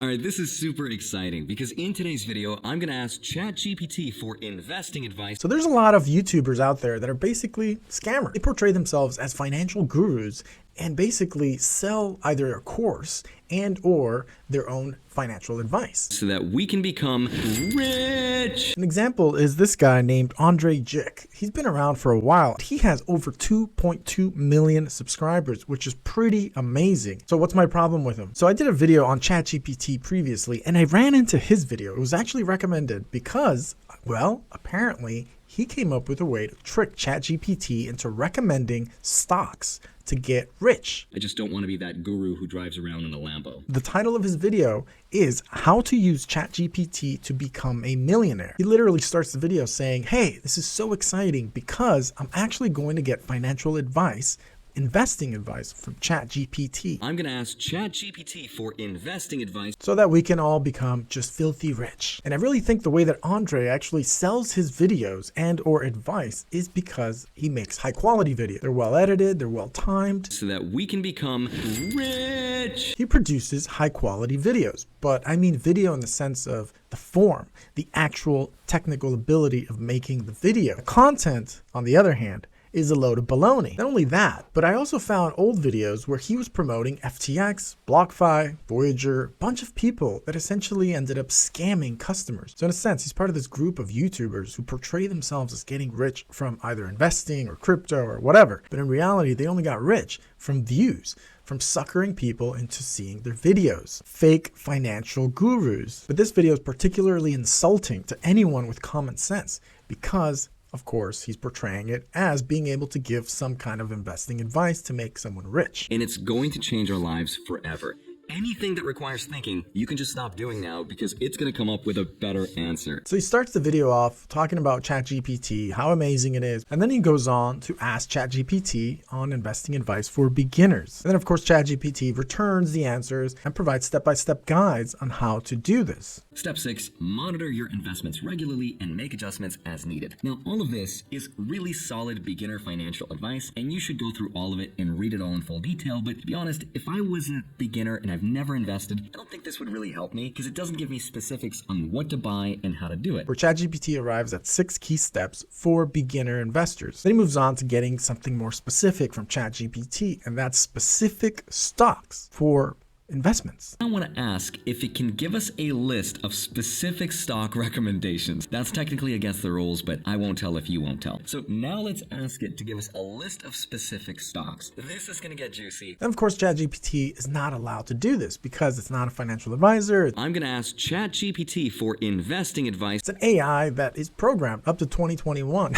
Alright, this is super exciting because in today's video, I'm going to ask ChatGPT for investing advice. So there's a lot of YouTubers out there that are basically scammers. They portray themselves as financial gurus and basically sell either a course and or their own financial advice. So that we can become rich. An example is this guy named Andrei Jikh. He's been around for a while. He has over 2.2 million subscribers, which is pretty amazing. So what's my problem with him? So I did a video on ChatGPT previously and I ran into his video. It was actually recommended because, well, apparently he came up with a way to trick ChatGPT into recommending stocks to get rich. I just don't want to be that guru who drives around in a Lambo. The title of his video is How to Use ChatGPT to Become a Millionaire. He literally starts the video saying, hey, this is so exciting because I'm actually going to get financial advice, investing advice from ChatGPT. I'm going to ask ChatGPT for investing advice so that we can all become just filthy rich. And I really think the way that Andrei actually sells his videos and or advice is because he makes high quality videos. They're well edited, they're well timed. so that we can become rich. He produces high quality videos, but I mean video in the sense of the form, the actual technical ability of making the video. The content, on the other hand, is a load of baloney. Not only that, but I also found old videos where he was promoting FTX, BlockFi, Voyager, a bunch of people that essentially ended up scamming customers. So in a sense, he's part of this group of YouTubers who portray themselves as getting rich from either investing or crypto or whatever. But in reality, they only got rich from views, from suckering people into seeing their videos. Fake financial gurus. But this video is particularly insulting to anyone with common sense because of course, he's portraying it as being able to give some kind of investing advice to make someone rich. And it's going to change our lives forever. Anything that requires thinking, you can just stop doing now because it's going to come up with a better answer. So he starts the video off talking about ChatGPT, how amazing it is. And then he goes on to ask ChatGPT on investing advice for beginners. And then of course, ChatGPT returns the answers and provides step-by-step guides on how to do this. Step 6, monitor your investments regularly and make adjustments as needed. Now, all of this is really solid beginner financial advice, and you should go through all of it and read it all in full detail. But to be honest, if I was a beginner and I've never invested, I don't think this would really help me because it doesn't give me specifics on what to buy and how to do it. Where ChatGPT arrives at 6 key steps for beginner investors. Then he moves on to getting something more specific from ChatGPT, and that's specific stocks for investments. I want to ask if it can give us a list of specific stock recommendations. That's technically against the rules, but I won't tell if you won't tell. So now let's ask it to give us a list of specific stocks. This is going to get juicy. And of course, ChatGPT is not allowed to do this because it's not a financial advisor. I'm going to ask ChatGPT for investing advice. It's an AI that is programmed up to 2021.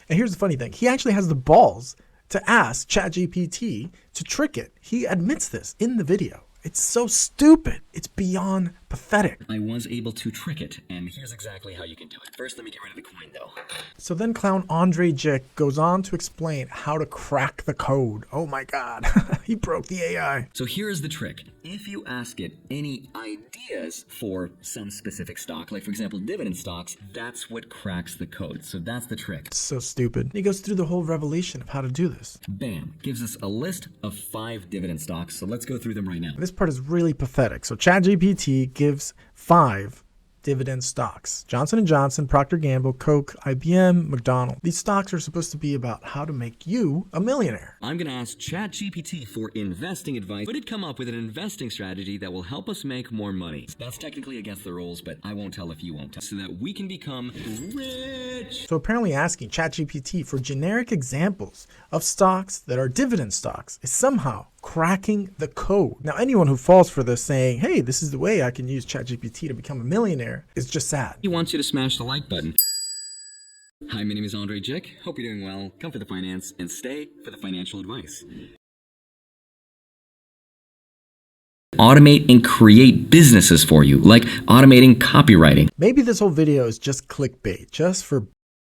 And here's the funny thing. He actually has the balls to ask ChatGPT to trick it. He admits this in the video. It's so stupid. It's beyond pathetic. I was able to trick it, and here's exactly how you can do it. First, let me get rid of the coin, though. So then clown Andrei Jikh goes on to explain how to crack the code. Oh my God, he broke the AI. So here's the trick. If you ask it any ideas for some specific stock, like for example, dividend stocks, that's what cracks the code. So that's the trick. So stupid. He goes through the whole revelation of how to do this. Bam, gives us a list of 5 dividend stocks. So let's go through them right now. This part is really pathetic. So ChatGPT gives 5 dividend stocks. Johnson & Johnson, Procter & Gamble, Coke, IBM, McDonald's. These stocks are supposed to be about how to make you a millionaire. I'm going to ask ChatGPT for investing advice. Would it come up with an investing strategy that will help us make more money? That's technically against the rules, but I won't tell if you won't tell. So that we can become rich. So apparently asking ChatGPT for generic examples of stocks that are dividend stocks is somehow cracking the code. Now, anyone who falls for this saying, hey, this is the way I can use ChatGPT to become a millionaire is just sad. He wants you to smash the like button. Hi, my name is Andrei Jikh. Hope you're doing well. Come for the finance and stay for the financial advice. Automate and create businesses for you, like automating copywriting. Maybe this whole video is just clickbait, just for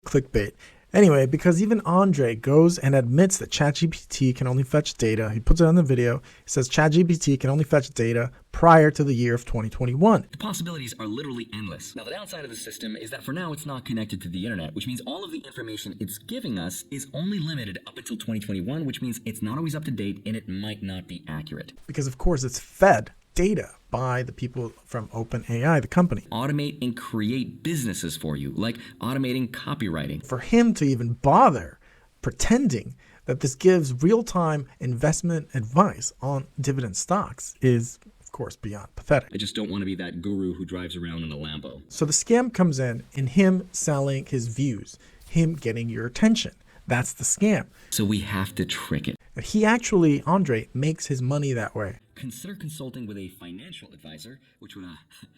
clickbait. Anyway, because even Andrei goes and admits that ChatGPT can only fetch data, he puts it on the video, he says ChatGPT can only fetch data prior to the year of 2021. The possibilities are literally endless. Now, the downside of the system is that for now it's not connected to the internet, which means all of the information it's giving us is only limited up until 2021, which means it's not always up to date and it might not be accurate. Because of course it's fed data by the people from OpenAI, the company. Automate and create businesses for you, like automating copywriting. For him to even bother pretending that this gives real-time investment advice on dividend stocks is, of course, beyond pathetic. I just don't want to be that guru who drives around in a Lambo. So the scam comes in him selling his views, him getting your attention. That's the scam. So we have to trick it. And he actually, Andrei, makes his money that way. Consider consulting with a financial advisor, which would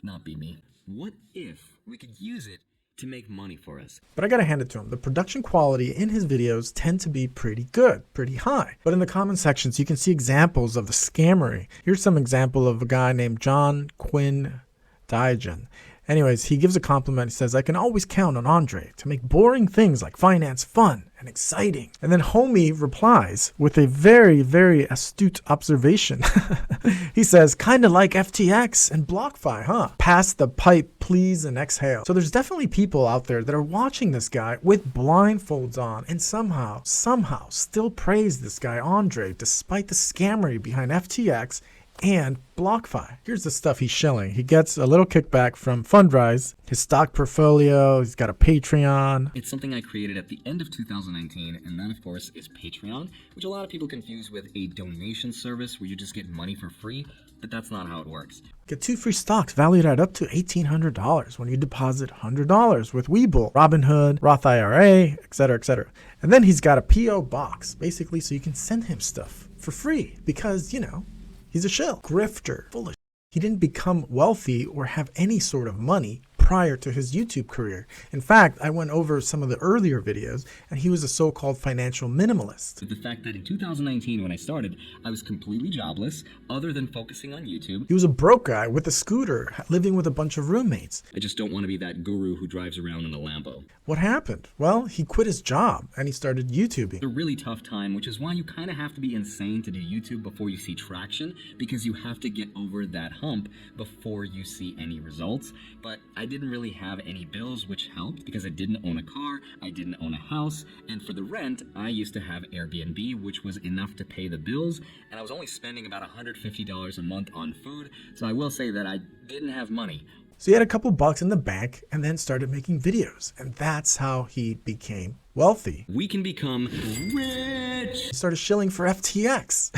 not be me. What if we could use it to make money for us? But I gotta hand it to him. The production quality in his videos tend to be pretty good, pretty high. But in the comment sections, you can see examples of the scammery. Here's some example of a guy named John Quinn Digen. Anyways, he gives a compliment. He says, I can always count on Andrei to make boring things like finance fun and exciting. And then Homie replies with a very, very astute observation. He says, kind of like FTX and BlockFi, huh? Pass the pipe, please, and exhale. So there's definitely people out there that are watching this guy with blindfolds on and somehow still praise this guy, Andrei, despite the scammery behind FTX and BlockFi. Here's the stuff he's shilling. He gets a little kickback from Fundrise, his stock portfolio, he's got a Patreon. It's something I created at the end of 2019, and that, of course, is Patreon, which a lot of people confuse with a donation service where you just get money for free, but that's not how it works. Get 2 free stocks valued at up to $1,800 when you deposit $100 with Webull, Robinhood, Roth IRA, etc., etc. And then he's got a P.O. box, basically, so you can send him stuff for free because, you know, he's a shill, grifter, full of shit. He didn't become wealthy or have any sort of money prior to his YouTube career. In fact, I went over some of the earlier videos and he was a so-called financial minimalist. The fact that in 2019 when I started, I was completely jobless other than focusing on YouTube. He was a broke guy with a scooter, living with a bunch of roommates. I just don't want to be that guru who drives around in a Lambo. What happened? Well, he quit his job and he started YouTubing. It's a really tough time, which is why you kind of have to be insane to do YouTube before you see traction, because you have to get over that hump before you see any results. But I didn't really have any bills, which helped because I didn't own a car, I didn't own a house, and for the rent, I used to have Airbnb, which was enough to pay the bills, and I was only spending about $150 a month on food, so I will say that I didn't have money. So he had a couple bucks in the bank and then started making videos, and that's how he became wealthy. We can become rich! He started shilling for FTX.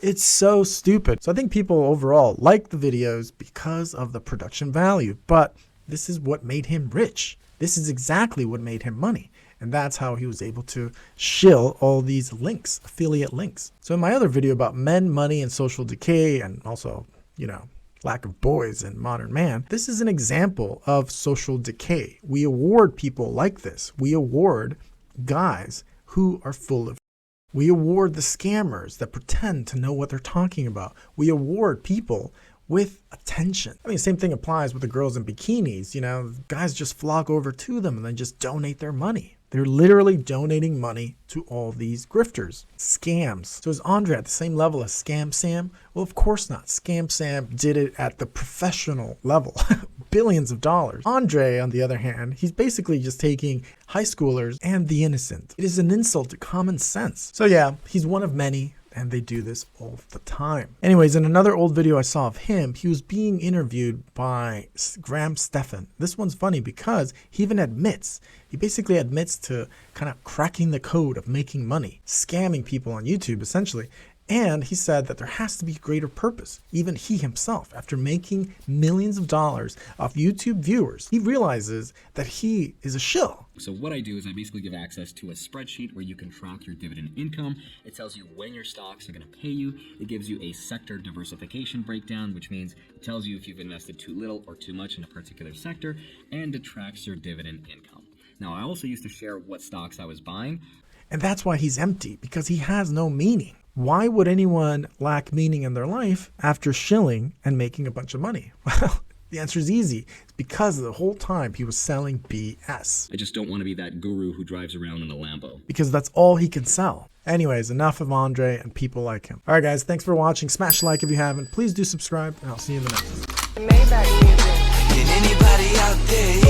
It's so stupid. So I think people overall like the videos because of the production value, but this is what made him rich. This is exactly what made him money. And that's how he was able to shill all these links, affiliate links. So in my other video about men, money, and social decay, and also, you know, lack of boys in modern man, this is an example of social decay. We award people like this. We award guys who are full of. We award the scammers that pretend to know what they're talking about. We award people with attention. I mean, same thing applies with the girls in bikinis. You know, guys just flock over to them and then just donate their money. They're literally donating money to all these grifters. Scams. So is Andrei at the same level as Scam Sam? Well, of course not. Scam Sam did it at the professional level. Billions of dollars. Andrei, on the other hand, he's basically just taking high schoolers and the innocent. It is an insult to common sense. So yeah, he's one of many, and they do this all the time. Anyways, in another old video I saw of him, he was being interviewed by Graham Stephan. This one's funny because he basically admits to kind of cracking the code of making money, scamming people on YouTube essentially. And he said that there has to be greater purpose. Even he himself, after making millions of dollars off YouTube viewers, he realizes that he is a shill. So what I do is I basically give access to a spreadsheet where you can track your dividend income. It tells you when your stocks are going to pay you. It gives you a sector diversification breakdown, which means it tells you if you've invested too little or too much in a particular sector, and it tracks your dividend income. Now, I also used to share what stocks I was buying. And that's why he's empty, because he has no meaning. Why would anyone lack meaning in their life after shilling and making a bunch of money? Well, the answer is easy. It's because the whole time he was selling BS. I just don't want to be that guru who drives around in a Lambo. Because that's all he can sell. Anyways, enough of Andrei and people like him. All right, guys, thanks for watching. Smash like if you haven't. Please do subscribe, and I'll see you in the next one. Maybach music. Can anybody out there